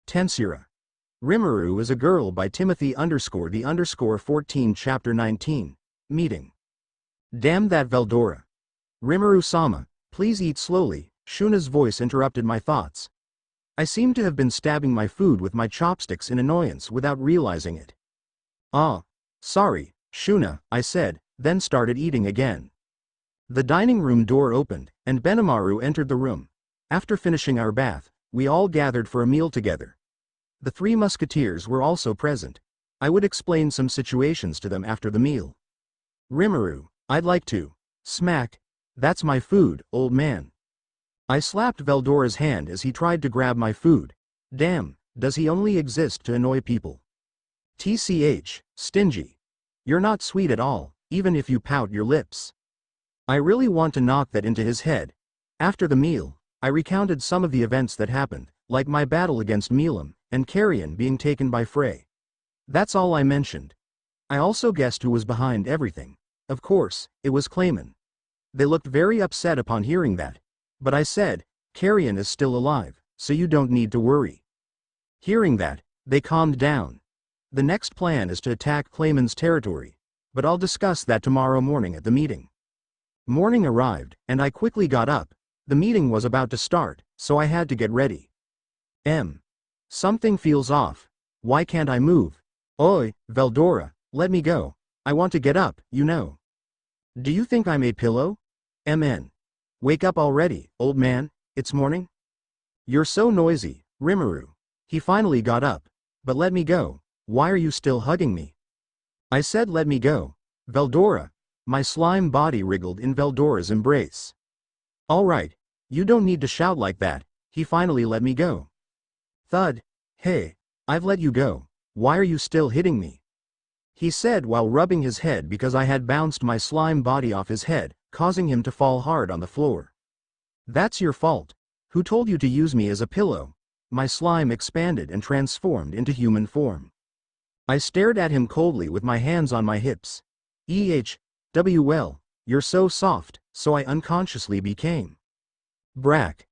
Tensura. Rimuru is a Girl by Timothy_the_14 Chapter 19. Meeting. Damn that Veldora. Rimuru-sama, please eat slowly, Shuna's voice interrupted my thoughts. I seemed to have been stabbing my food with my chopsticks in annoyance without realizing it. Ah. Sorry, Shuna, I said, then started eating again. The dining room door opened, and Benimaru entered the room. After finishing our bath, we all gathered for a meal together. The three musketeers were also present. I would explain some situations to them after the meal. Rimuru, I'd like to. Smack. That's my food, old man. I slapped Veldora's hand as he tried to grab my food. Damn, does he only exist to annoy people? TCH, stingy. You're not sweet at all, even if you pout your lips. I really want to knock that into his head. After the meal, I recounted some of the events that happened, like my battle against Milam, and Carrion being taken by Frey. That's all I mentioned. I also guessed who was behind everything. Of course, it was Clayman. They looked very upset upon hearing that. But I said, Carrion is still alive, so you don't need to worry. Hearing that, they calmed down. The next plan is to attack Clayman's territory, but I'll discuss that tomorrow morning at the meeting. Morning arrived, and I quickly got up. The meeting was about to start, so I had to get ready. Something feels off. Why can't I move? Oi, Veldora, let me go. I want to get up, you know. Do you think I'm a pillow? MN. Wake up already, old man, it's morning. You're so noisy, Rimuru. He finally got up. But let me go. Why are you still hugging me? I said let me go. Veldora. My slime body wriggled in Veldora's embrace. Alright, you don't need to shout like that. He finally let me go. Thud. Hey, I've let you go. Why are you still hitting me? He said while rubbing his head because I had bounced my slime body off his head, causing him to fall hard on the floor. That's your fault. Who told you to use me as a pillow? My slime expanded and transformed into human form. I stared at him coldly with my hands on my hips. WL, you're so soft, so I unconsciously became. Brack.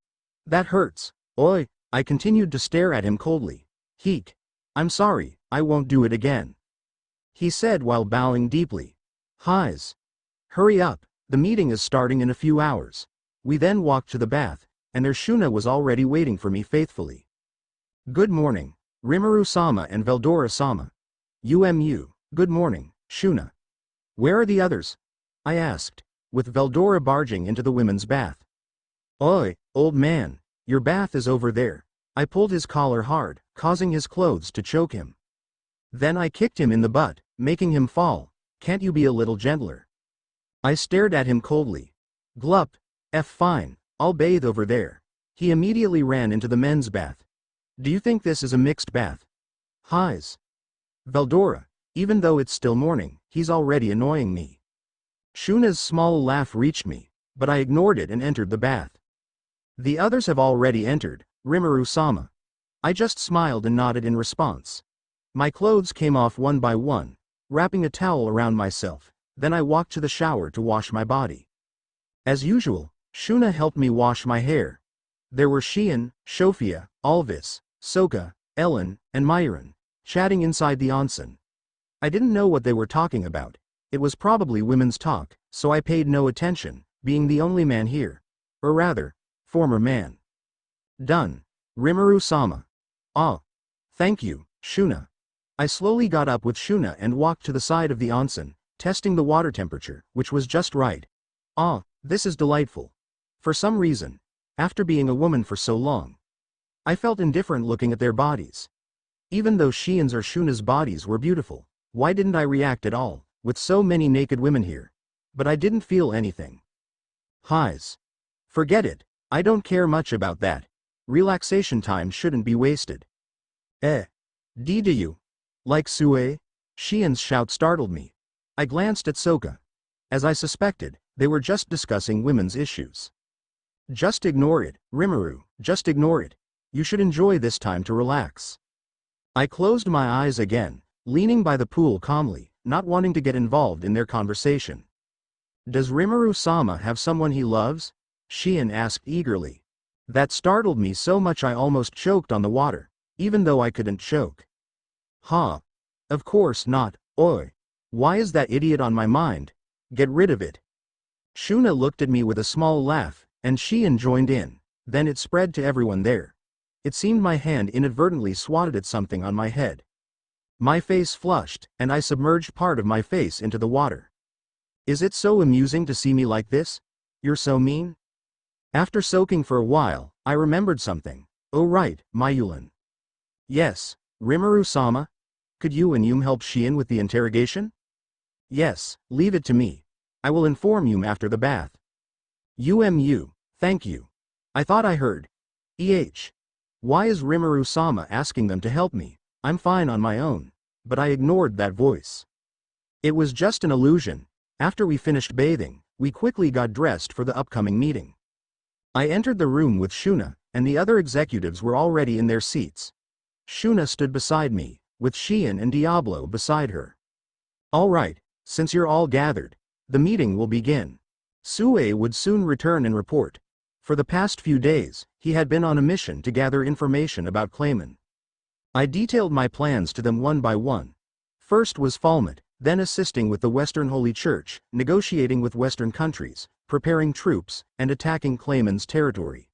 That hurts. Oi, I continued to stare at him coldly. Heek. I'm sorry, I won't do it again. He said while bowing deeply. Highs. Hurry up, the meeting is starting in a few hours. We then walked to the bath, and their Shuna was already waiting for me faithfully. Good morning, Rimuru-sama and Veldora-sama. Good morning, Shuna. Where are the others? I asked, with Veldora barging into the women's bath. Oi, old man, your bath is over there. I pulled his collar hard, causing his clothes to choke him. Then I kicked him in the butt, making him fall. Can't you be a little gentler? I stared at him coldly. Glup. Fine, I'll bathe over there. He immediately ran into the men's bath. Do you think this is a mixed bath? Highs. Veldora, even though it's still morning, he's already annoying me. Shuna's small laugh reached me, but I ignored it and entered the bath. The others have already entered, Rimuru-sama. I just smiled and nodded in response. My clothes came off one by one, wrapping a towel around myself, then I walked to the shower to wash my body. As usual, Shuna helped me wash my hair. There were Shion, Shofia, Alvis, Soka, Ellen, and Myron, chatting inside the onsen. I didn't know what they were talking about. It was probably women's talk, so I paid no attention, being the only man here. Or rather, former man. Done. Rimuru-sama. Ah. Thank you, Shuna. I slowly got up with Shuna and walked to the side of the onsen, testing the water temperature, which was just right. Ah, this is delightful. For some reason, after being a woman for so long, I felt indifferent looking at their bodies. Even though Shion's or Shuna's bodies were beautiful, why didn't I react at all, with so many naked women here? But I didn't feel anything. Highs. Forget it, I don't care much about that. Relaxation time shouldn't be wasted. Do you? Like Sue? Shion's shout startled me. I glanced at Soka. As I suspected, they were just discussing women's issues. Just ignore it, Rimuru, just ignore it. You should enjoy this time to relax. I closed my eyes again, leaning by the pool calmly, not wanting to get involved in their conversation. Does Rimuru-sama have someone he loves? Shion asked eagerly. That startled me so much I almost choked on the water. even though I couldn't choke. Ha! Of course not, oi. Why is that idiot on my mind? Get rid of it. Shuna looked at me with a small laugh, and Sheehan joined in. Then it spread to everyone there. It seemed my hand inadvertently swatted at something on my head. My face flushed, and I submerged part of my face into the water. Is it so amusing to see me like this? You're so mean? After soaking for a while, I remembered something. Oh right, Mayulan. Yes, Rimuru-sama? Could you and Yum help Sheehan with the interrogation? Yes, leave it to me. I will inform Yum after the bath. Thank you. I thought I heard. Why is Rimuru-sama asking them to help me? I'm fine on my own. But I ignored that voice. It was just an illusion. After we finished bathing, we quickly got dressed for the upcoming meeting. I entered the room with Shuna, and the other executives were already in their seats. Shuna stood beside me, with Sheehan and Diablo beside her. All right, since you're all gathered, the meeting will begin. Sue would soon return and report. For the past few days, he had been on a mission to gather information about Clayman. I detailed my plans to them one by one. First was Falmouth, then assisting with the Western Holy Church, negotiating with Western countries, preparing troops, and attacking Clayman's territory.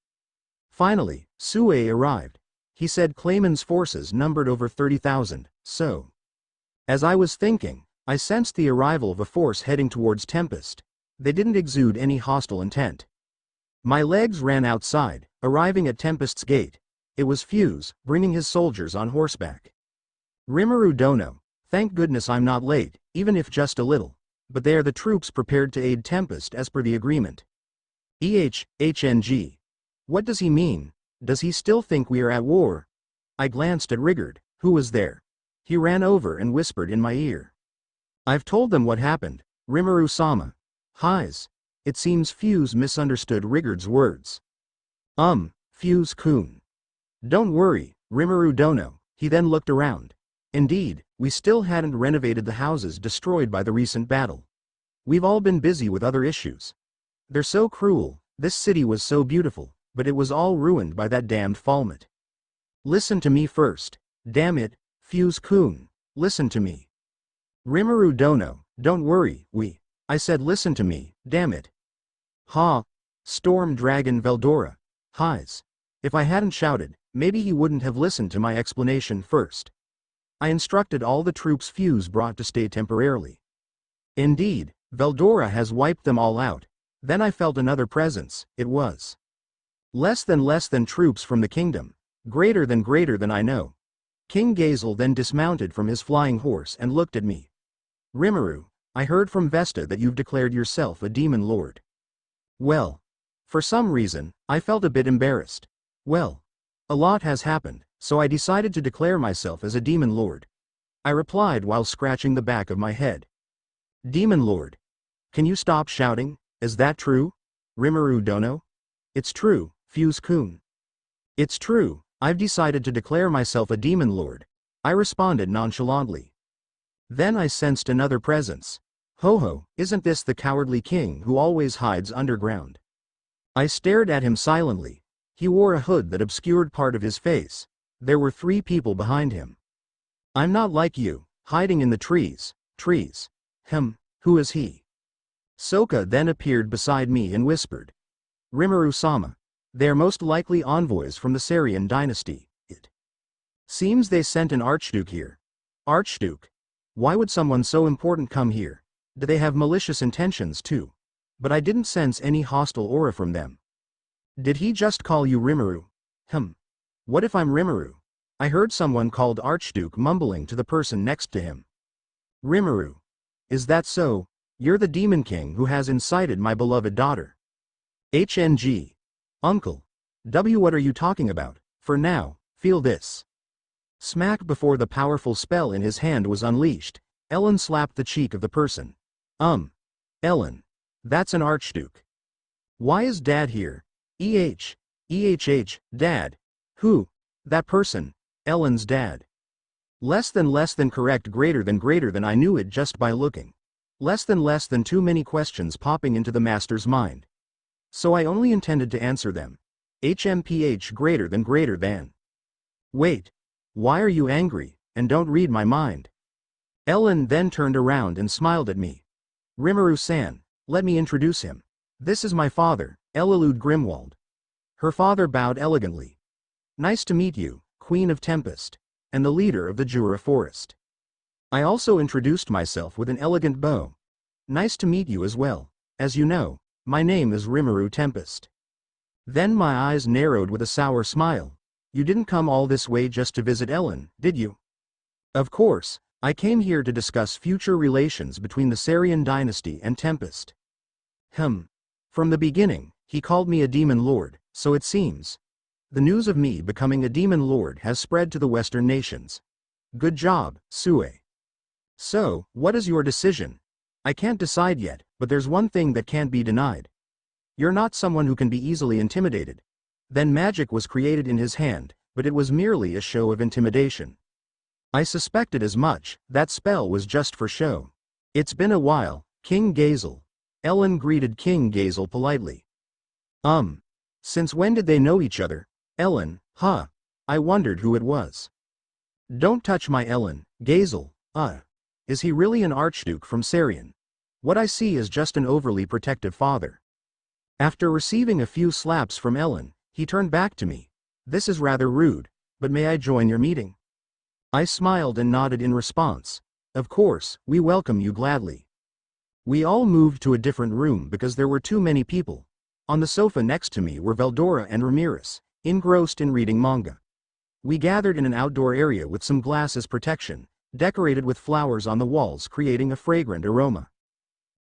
Finally, Sue arrived. He said Clayman's forces numbered over 30,000, so. As I was thinking, I sensed the arrival of a force heading towards Tempest. They didn't exude any hostile intent. My legs ran outside, arriving at Tempest's gate. It was Fuse, bringing his soldiers on horseback. Rimuru Dono, thank goodness I'm not late, even if just a little. But they are the troops prepared to aid Tempest as per the agreement. HNG. What does he mean? Does he still think we are at war? I glanced at Rigard, who was there. He ran over and whispered in my ear. I've told them what happened, Rimuru-sama. Highs. It seems Fuse misunderstood Rigard's words. Fuse-kun. Don't worry, Rimuru Dono. He then looked around. Indeed, we still hadn't renovated the houses destroyed by the recent battle. We've all been busy with other issues. They're so cruel. This city was so beautiful, but it was all ruined by that damned Falmouth. Listen to me first. Damn it, Fuse-kun. Listen to me. Rimuru Dono, don't worry, I said listen to me, damn it. Ha! Storm Dragon Veldora. Highs. If I hadn't shouted, maybe he wouldn't have listened to my explanation first. I instructed all the troops Fuse brought to stay temporarily. Indeed, Veldora has wiped them all out. Then I felt another presence. It was less than troops from the kingdom. Greater than I know. King Gazel then dismounted from his flying horse and looked at me. Rimuru, I heard from Vesta that you've declared yourself a demon lord. Well. For some reason, I felt a bit embarrassed. Well. A lot has happened, so I decided to declare myself as a demon lord. I replied while scratching the back of my head. Demon lord. Can you stop shouting? Is that true? Rimuru Dono? It's true, Fuse-kun. It's true, I've decided to declare myself a demon lord. I responded nonchalantly. Then I sensed another presence. Ho-ho, isn't this the cowardly king who always hides underground? I stared at him silently. He wore a hood that obscured part of his face. There were 3 people behind him. I'm not like you, hiding in the trees. Who is he? Soka then appeared beside me and whispered. Rimuru-sama. They are most likely envoys from the Sarian dynasty. It seems they sent an archduke here. Archduke? Why would someone so important come here? Do they have malicious intentions too? But I didn't sense any hostile aura from them. Did he just call you Rimuru? What if I'm Rimuru? I heard someone called Archduke mumbling to the person next to him. Rimuru. Is that so? You're the demon king who has incited my beloved daughter. HNG. Uncle. What are you talking about? For now, feel this. Smack before the powerful spell in his hand was unleashed, Ellen slapped the cheek of the person. Ellen. That's an archduke. Why is Dad here? Dad. Who? That person. Ellen's dad. Less than correct, greater than I knew it just by looking. Less than too many questions popping into the master's mind. So I only intended to answer them. HMPH greater than. Wait. Why are you angry, and don't read my mind? Ellen then turned around and smiled at me. Rimuru-san, let me introduce him. This is my father, Elalud Grimwald. Her father bowed elegantly. Nice to meet you, Queen of Tempest, and the leader of the Jura Forest. I also introduced myself with an elegant bow. Nice to meet you as well. As you know, my name is Rimuru Tempest. Then my eyes narrowed with a sour smile. You didn't come all this way just to visit Ellen, did you? Of course, I came here to discuss future relations between the Sarian dynasty and Tempest. From the beginning, he called me a demon lord, so it seems. The news of me becoming a demon lord has spread to the Western nations. Good job, Sue. So, what is your decision? I can't decide yet, but there's one thing that can't be denied. You're not someone who can be easily intimidated. Then magic was created in his hand, but it was merely a show of intimidation. I suspected as much. That spell was just for show. It's been a while, King Gazel. Ellen greeted King Gazel politely. Since when did they know each other? Ellen, I wondered who it was. Don't touch my Ellen, Gazel. Is he really an archduke from Sarian? What I see is just an overly protective father. After receiving a few slaps from Ellen, he turned back to me. This is rather rude, but may I join your meeting? I smiled and nodded in response. Of course, we welcome you gladly. We all moved to a different room because there were too many people. On the sofa next to me were Veldora and Ramirez, engrossed in reading manga. We gathered in an outdoor area with some glass as protection, decorated with flowers on the walls creating a fragrant aroma.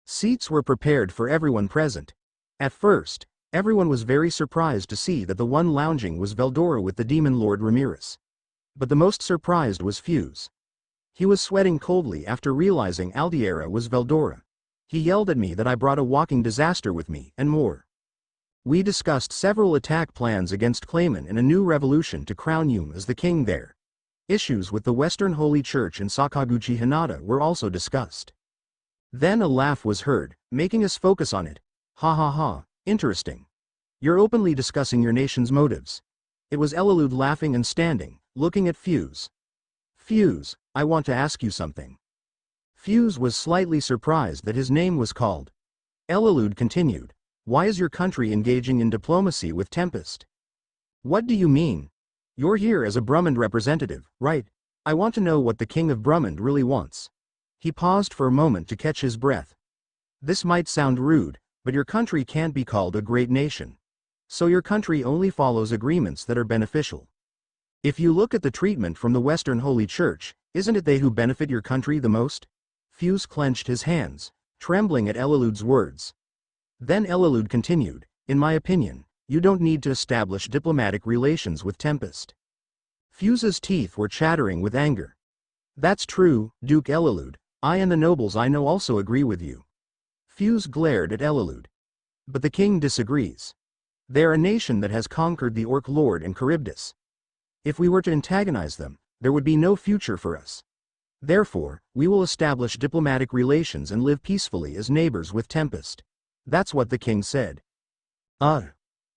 Seats were prepared for everyone present. At first, everyone was very surprised to see that the one lounging was Veldora with the demon lord Ramirez. But the most surprised was Fuse. He was sweating coldly after realizing Aldiera was Veldora. He yelled at me that I brought a walking disaster with me, and more. We discussed several attack plans against Clayman and a new revolution to crown Yume as the king there. Issues with the Western Holy Church and Sakaguchi Hinata were also discussed. Then a laugh was heard, making us focus on it. Ha ha ha, interesting. You're openly discussing your nation's motives. It was Elalud laughing and standing, looking at Fuse. Fuse, I want to ask you something. Fuse was slightly surprised that his name was called. Elalud continued. Why is your country engaging in diplomacy with Tempest? What do you mean? You're here as a Brummond representative, right? I want to know what the King of Brummond really wants. He paused for a moment to catch his breath. This might sound rude, but your country can't be called a great nation. So your country only follows agreements that are beneficial. If you look at the treatment from the Western Holy Church, isn't it they who benefit your country the most? Fuse clenched his hands, trembling at Elalud's words. Then Elalud continued, in my opinion, you don't need to establish diplomatic relations with Tempest. Fuse's teeth were chattering with anger. That's true, Duke Elalud. I and the nobles I know also agree with you. Fuse glared at Elalud. But the king disagrees. They're a nation that has conquered the Orc Lord and Charybdis. If we were to antagonize them, there would be no future for us. Therefore, we will establish diplomatic relations and live peacefully as neighbors with Tempest. That's what the king said.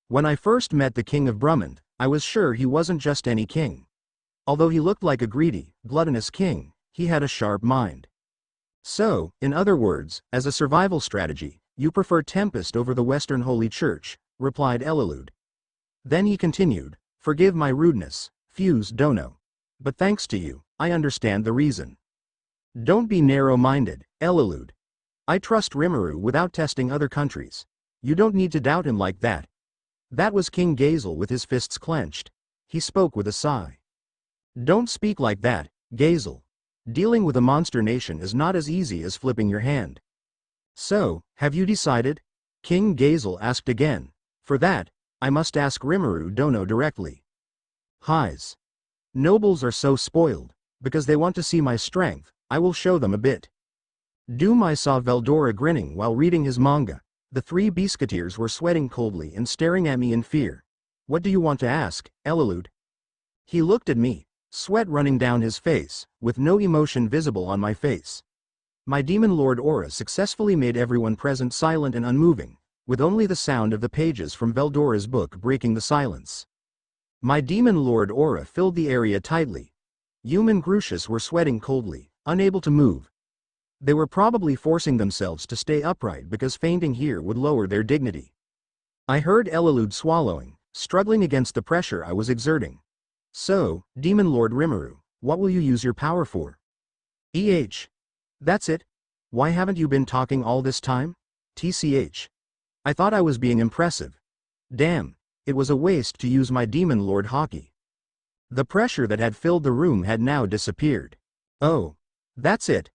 When I first met the King of Brummond, I was sure he wasn't just any king. Although he looked like a greedy, gluttonous king, he had a sharp mind. So, in other words, as a survival strategy, you prefer Tempest over the Western Holy Church, replied Elalud. Then he continued, forgive my rudeness, Fuse Dono. But thanks to you, I understand the reason. Don't be narrow-minded, Elalud. I trust Rimuru without testing other countries. You don't need to doubt him like that. That was King Gazel with his fists clenched. He spoke with a sigh. Don't speak like that, Gazel. Dealing with a monster nation is not as easy as flipping your hand. So, have you decided? King Gazel asked again. For that, I must ask Rimuru Dono directly. Highs. Nobles are so spoiled. Because they want to see my strength, I will show them a bit. I saw Veldora grinning while reading his manga. The three biscuiteers were sweating coldly and staring at me in fear. What do you want to ask, Elalud? He looked at me, sweat running down his face, with no emotion visible on my face. My demon lord aura successfully made everyone present silent and unmoving, with only the sound of the pages from Veldora's book breaking the silence. My demon lord aura filled the area tightly, Human Crucius were sweating coldly, unable to move. They were probably forcing themselves to stay upright because fainting here would lower their dignity. I heard Elilude swallowing, struggling against the pressure I was exerting. So, Demon Lord Rimuru, what will you use your power for? That's it? Why haven't you been talking all this time? TCH. I thought I was being impressive. Damn, it was a waste to use my Demon Lord hockey. The pressure that had filled the room had now disappeared. Oh, that's it.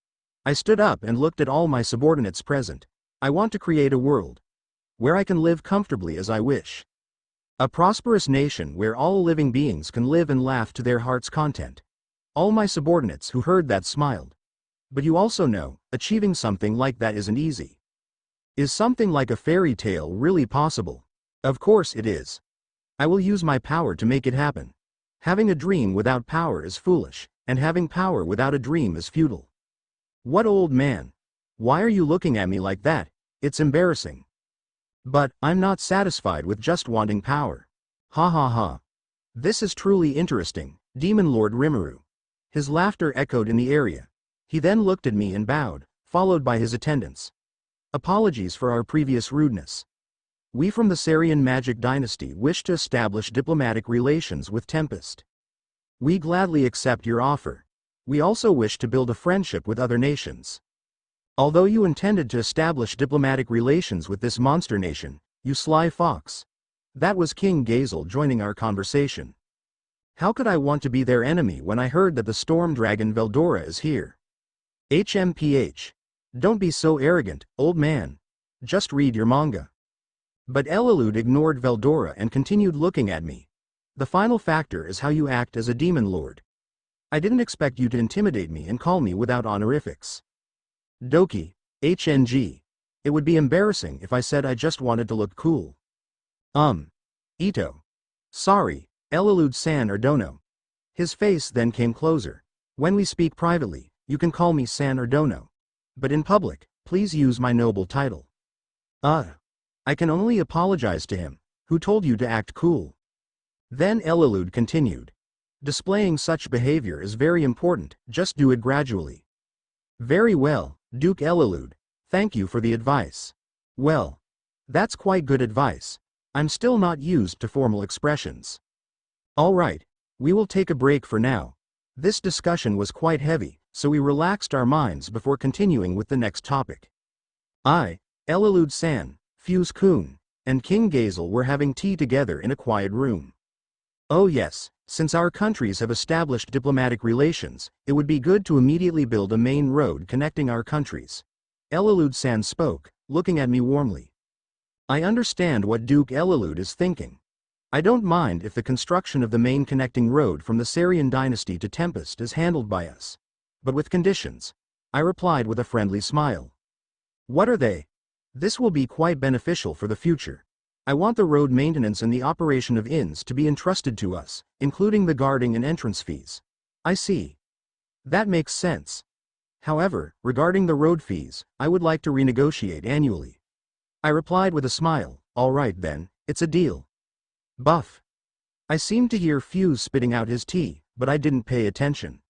I stood up and looked at all my subordinates present. I want to create a world where I can live comfortably as I wish. A prosperous nation where all living beings can live and laugh to their heart's content. All my subordinates who heard that smiled. But you also know, achieving something like that isn't easy. Is something like a fairy tale really possible? Of course it is. I will use my power to make it happen. Having a dream without power is foolish, and having power without a dream is futile. What, old man? Why are you looking at me like that? It's embarrassing. But, I'm not satisfied with just wanting power. Ha ha ha. This is truly interesting, Demon Lord Rimuru. His laughter echoed in the area. He then looked at me and bowed, followed by his attendants. Apologies for our previous rudeness. We from the Sarian Magic Dynasty wish to establish diplomatic relations with Tempest. We gladly accept your offer. We also wish to build a friendship with other nations. Although you intended to establish diplomatic relations with this monster nation, you sly fox. That was King Gazel joining our conversation. How could I want to be their enemy when I heard that the storm dragon Veldora is here? HMPH. Don't be so arrogant, old man. Just read your manga. But Elilude ignored Veldora and continued looking at me. The final factor is how you act as a demon lord. I didn't expect you to intimidate me and call me without honorifics. Doki, HNG. It would be embarrassing if I said I just wanted to look cool. Ito. Sorry, Elilude-san or Dono. His face then came closer. When we speak privately, you can call me San or Dono. But in public, please use my noble title. I can only apologize to him. Who told you to act cool? Then Elilude continued. Displaying such behavior is very important, just do it gradually. Very well, Duke Elilude. Thank you for the advice. Well, that's quite good advice. I'm still not used to formal expressions. Alright, we will take a break for now. This discussion was quite heavy, so we relaxed our minds before continuing with the next topic. Elilude-san, Fuse-kun, and King Gazel were having tea together in a quiet room. Oh yes, since our countries have established diplomatic relations, it would be good to immediately build a main road connecting our countries. Elilude-san spoke, looking at me warmly. I understand what Duke Elilude is thinking. I don't mind if the construction of the main connecting road from the Sarian dynasty to Tempest is handled by us. But with conditions. I replied with a friendly smile. What are they? This will be quite beneficial for the future. I want the road maintenance and the operation of inns to be entrusted to us, including the guarding and entrance fees. I see. That makes sense. However, regarding the road fees, I would like to renegotiate annually. I replied with a smile, all right then, it's a deal. Buff. I seemed to hear Fuse spitting out his tea, but I didn't pay attention.